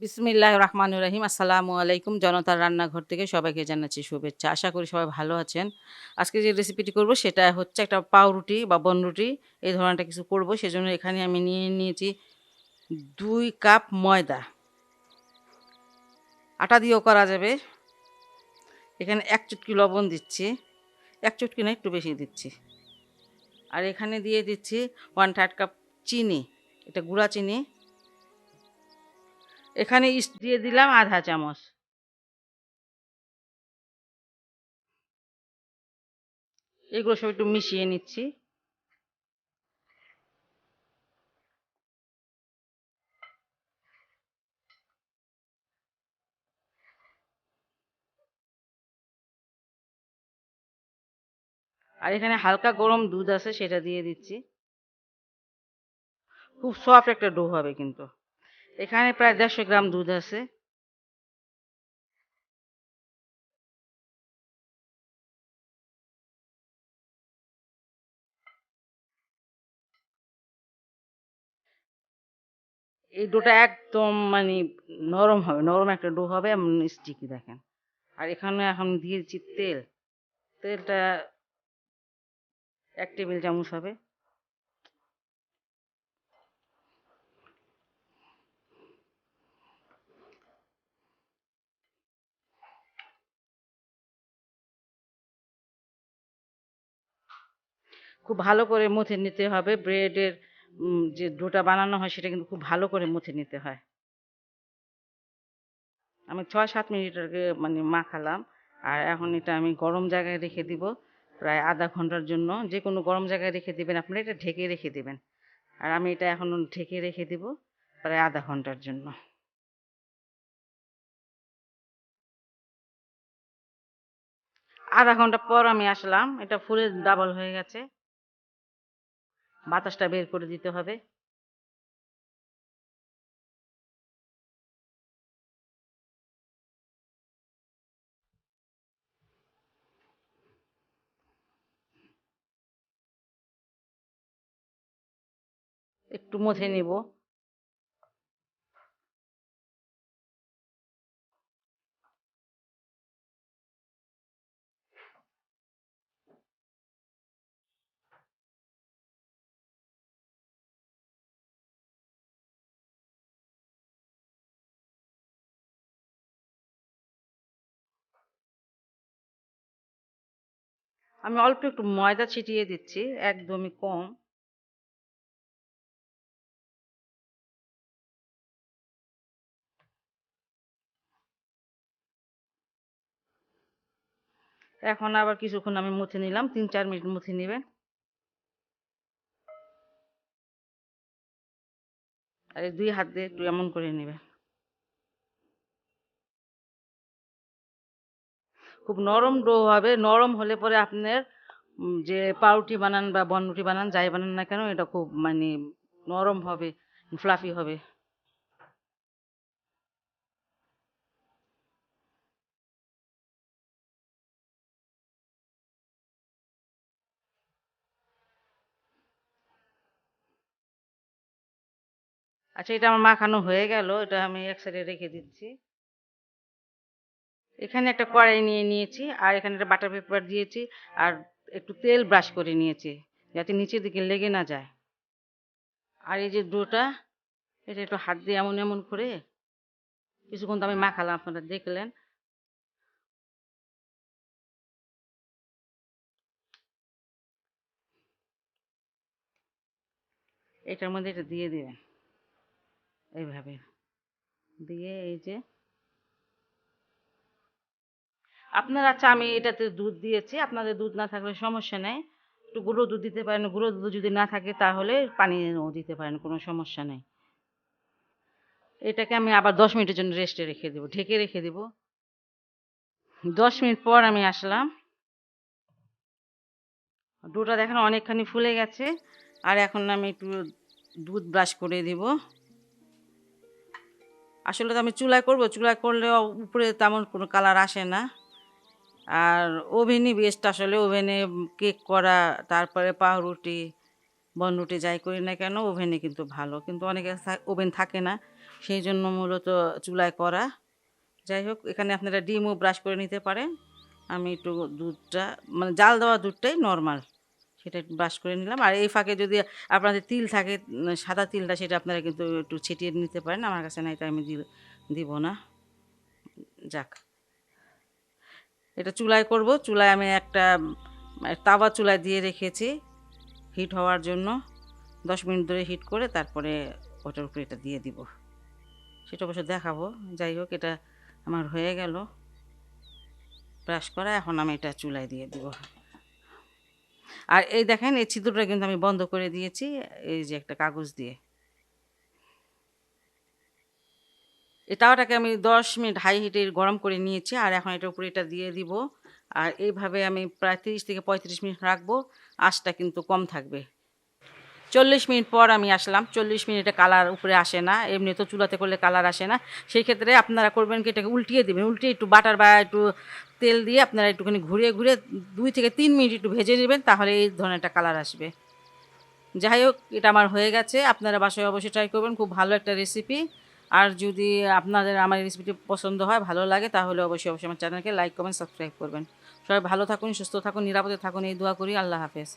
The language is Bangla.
বিসমিল্লাহির রহমানির রহিম। আসসালামু আলাইকুম। জনতার রান্নাঘর থেকে সবাইকে জানাচ্ছি শুভেচ্ছা। আশা করি সবাই ভালো আছেন। আজকে যে রেসিপিটি করব সেটা হচ্ছে একটা পাউরুটি বা বনরুটি, এই ধরনের একটা কিছু করব। সেজন্য এখানে আমি নিয়ে নিয়েছি ২ কাপ ময়দা। আটা দিয়েও করা যাবে। এখানে ১ চুটকি লবণ দিচ্ছি। ১ চুটকি না, একটু বেশি দিচ্ছি। আর এখানে দিয়ে দিচ্ছি 1/3 কাপ চিনি। এটা গুঁড়া চিনি। এখানে ইস্ট দিয়ে দিলাম ১/২ চামচ। এগুলো সব একটু মিশিয়ে নিচ্ছি। আর এখানে হালকা গরম দুধ আছে, সেটা দিয়ে দিচ্ছি। খুব সফট একটা ডো হবে কিন্তু। এখানে প্রায় ১৫০ গ্রাম দুধ আছে। এই ডোটা একদম নরম হবে, নরম একটা ডো হবে, এমন স্টিকি দেখেন। আর এখানে এখন দিয়ে দিচ্ছি তেল। তেলটা ১ টেবিল চামচ হবে। খুব ভালো করে মথে নিতে হবে। ব্রেডের যে ডোটা বানানো হয় সেটা কিন্তু খুব ভালো করে মথে নিতে হয়। আমি ৬-৭ মিনিট আগে মাখালাম। আর এখন এটা আমি গরম জায়গায় রেখে দিব প্রায় ০.৫ ঘন্টার জন্য। যেকোনো গরম জায়গায় রেখে দিবেন, আপনারা এটা ঢেকে রেখে দিবেন। আর আমি এটা এখন ঢেকে রেখে দিব প্রায় ০.৫ ঘন্টার জন্য। ০.৫ ঘন্টা পর আমি আসলাম। এটা ফুলে ডাবল হয়ে গেছে। বাতাসটা বের করে দিতে হবে। একটু মথে নিব। আমি অল্প একটু ময়দা ছিটিয়ে দিচ্ছি, একদমই কম। এখন আবার কিছুক্ষণ আমি মুছে নিলাম, ৩-৪ মিনিট মুছে নিবেন। আর এই ২ হাত দিয়ে একটু এমন করে নিবেন। খুব নরম ডো হবে। নরম হলে পরে আপনার যে পাউরুটি বানান বা বনরুটি বানান, যাই বানান না কেন, এটা খুব নরম হবে, ফ্লাফি হবে। আচ্ছা, এটা আমার মাখানো হয়ে গেল। এটা আমি এক সাইডে রেখে দিচ্ছি। এখানে একটা কড়াই নিয়ে নিয়েছি, আর এখানে একটা বাটার পেপার দিয়েছি, আর একটু তেল ব্রাশ করে নিয়েছি যাতে নিচের দিকে লেগে না যায়। আর এই যে ডোটা, এটা একটু হাত দিয়ে এমন এমন করে কিছুক্ষণ তো আমি মাখালাম, আপনারা দেখলেন। এটার মধ্যে এটা দিয়ে দিবেন এইভাবে। দিয়ে এই যে আচ্ছা, আমি এটাতে দুধ দিয়েছি। আপনাদের দুধ না থাকলে সমস্যা নেই, একটু গুঁড়ো দুধ দিতে পারেন। গুঁড়ো দুধ যদি না থাকে তাহলে পানিও দিতে পারেন, কোনো সমস্যা নেই। এটাকে আমি আবার ১০ মিনিটের জন্য রেস্টে রেখে দেবো, ঢেকে রেখে দেবো। ১০ মিনিট পর আমি আসলাম। ডোটা দেখেন অনেকখানি ফুলে গেছে। আর এখন আমি একটু দুধ ব্রাশ করে দিব। আসলে তো আমি চুলায় করব, চুলায় করলেও উপরে তেমন কোনো কালার আসে না। আর ওভেনই বেস্ট আসলে। ওভেনে কেক করা, তারপরে পাউরুটি, বনরুটি যাই করি না কেন ওভেনে কিন্তু ভালো। কিন্তু অনেকের ওভেন থাকে না, সেই জন্য মূলত চুলায় করা। যাই হোক, এখানে আপনারা ডিমও ব্রাশ করে নিতে পারেন। আমি একটু দুধটা মানে জাল দেওয়া দুধটাই নরমাল, সেটা একটু ব্রাশ করে নিলাম। আর এই ফাঁকে যদি আপনাদের তিল থাকে, সাদা তিলটা, সেটা আপনারা কিন্তু একটু ছিটিয়ে নিতে পারেন। আমার কাছে নাই, তাই আমি দিব না। যাক, এটা চুলায় করব। চুলায় আমি একটা তাওয়া চুলায় দিয়ে রেখেছি হিট হওয়ার জন্য। 10 মিনিট ধরে হিট করে তারপরে ওটার উপরে এটা দিয়ে দিব, সেটা অবশ্য দেখাবো। যাই হোক, এটা আমার হয়ে গেল ব্রাশ করা। এখন আমি এটা চুলায় দিয়ে দিব। আর এই দেখেন, এই ছিদ্রটা কিন্তু আমি বন্ধ করে দিয়েছি এই যে একটা কাগজ দিয়ে। এই তাওয়াটাকে আমি 10 মিনিট হাই হিটে গরম করে নিয়েছি। আর এখন এটার উপরে এটা দিয়ে দিব। আর এইভাবে আমি প্রায় 30 থেকে 35 মিনিট রাখবো। আঁচটা কিন্তু কম থাকবে। 40 মিনিট পর আমি আসলাম। 40 মিনিটে কালার উপরে আসে না, এমনি তো চুলাতে করলে কালার আসে না। সেই ক্ষেত্রে আপনারা করবেন কি, এটাকে উল্টিয়ে দেবেন। উল্টিয়ে একটু বাটার বা একটু তেল দিয়ে আপনারা একটুখানি ঘুরিয়ে ঘুরিয়ে 2 থেকে 3 মিনিট একটু ভেজে নেবেন, তাহলে এই ধরনের একটা কালার আসবে। যাই হোক, এটা আমার হয়ে গেছে। আপনারা বাসায় অবশ্যই ট্রাই করবেন, খুব ভালো একটা রেসিপি। আর যদি আপনাদের আমার রেসিপিটি পছন্দ হয়, ভালো লাগে, তাহলে অবশ্যই অবশ্যই আমার চ্যানেলকে লাইক কমেন্ট সাবস্ক্রাইব করবেন। সবাই ভালো থাকুন, সুস্থ থাকুন, নিরাপদে থাকুন, এই দোয়া করি। আল্লাহ হাফেজ।